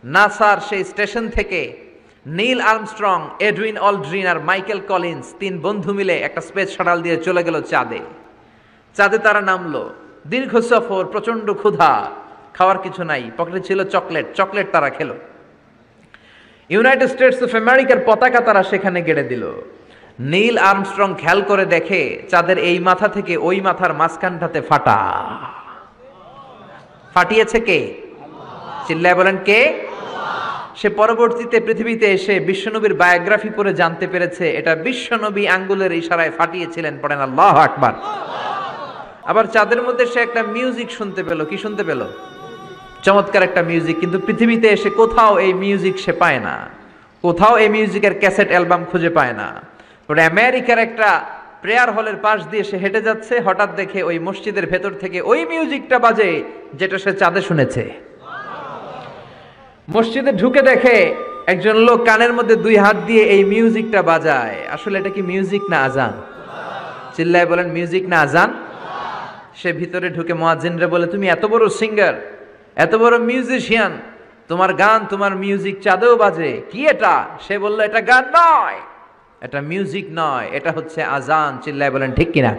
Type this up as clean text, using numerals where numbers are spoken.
নাসার সেই স্টেশন থেকে নীল আর্মস্ট্রং, এডউইন অলড্রিন আর মাইকেল কলিন্স তিন বন্ধু মিলে একটা স্পেস শাটল দিয়ে চলে গেল চাঁদে। চাঁদে তারা নামলো, দীর্ঘ সফর, প্রচন্ড ক্ষুধা, খাওয়ার কিছু নাই, পকেটে ছিল চকলেট, চকলেট তারা খেলো। ইউনাইটেড স্টেটস অফ আমেরিকার পতাকা তারা সেখানে গেড়ে দিল। নীল আর্মস্ট্রং খেয়াল করে দেখে চাঁদের এই মাথা থেকে ওই মাথার মাঝখানটাতে ফাটা। ফাটিয়েছে কে? চিল্লায় বলেন কে? সে পরবর্তীতে পৃথিবীতে এসে বিশ্বনবীর বায়োগ্রাফি পড়ে জানতে পেরেছে এটা বিশ্বনবী আঙ্গুলের ইশারায় ফাটিয়েছিলেন। পড়েন আল্লাহু আকবার। আবার চাঁদের মধ্যে সে একটা মিউজিক শুনতে পেল। কি শুনতে পেল? চমৎকার একটা মিউজিক। কিন্তু পৃথিবীতে এসে কোথাও এই মিউজিক সে পায় না, কোথাও এই মিউজিকের ক্যাসেট অ্যালবাম খুঁজে পায় না। পরে আমেরিকার একটা প্রেয়ার হলের পাশ দিয়ে সে হেঁটে যাচ্ছে, হঠাৎ দেখে ওই মসজিদের ভেতর থেকে ওই মিউজিকটা বাজে যেটা সে চাঁদে শুনেছে। মসজিদে ঢুকে দেখে একজন লোক কানের মধ্যে দুই হাত দিয়ে এই মিউজিকটা বাজায়। আসলে এটা কি মিউজিক না আজান? চিল্লায় বলেন মিউজিক না আজান? সে ভিতরে ঢুকে মুয়াজ্জিনরে বলে, তুমি এত বড় সিঙ্গার, এত বড় মিউজিশিয়ান, তোমার গান, তোমার মিউজিক চাঁদেও বাজে, কি এটা? সে বলল, এটা গান নয়, এটা মিউজিক নয়, এটা হচ্ছে আজান। চিল্লায় বলেন ঠিক কিনা?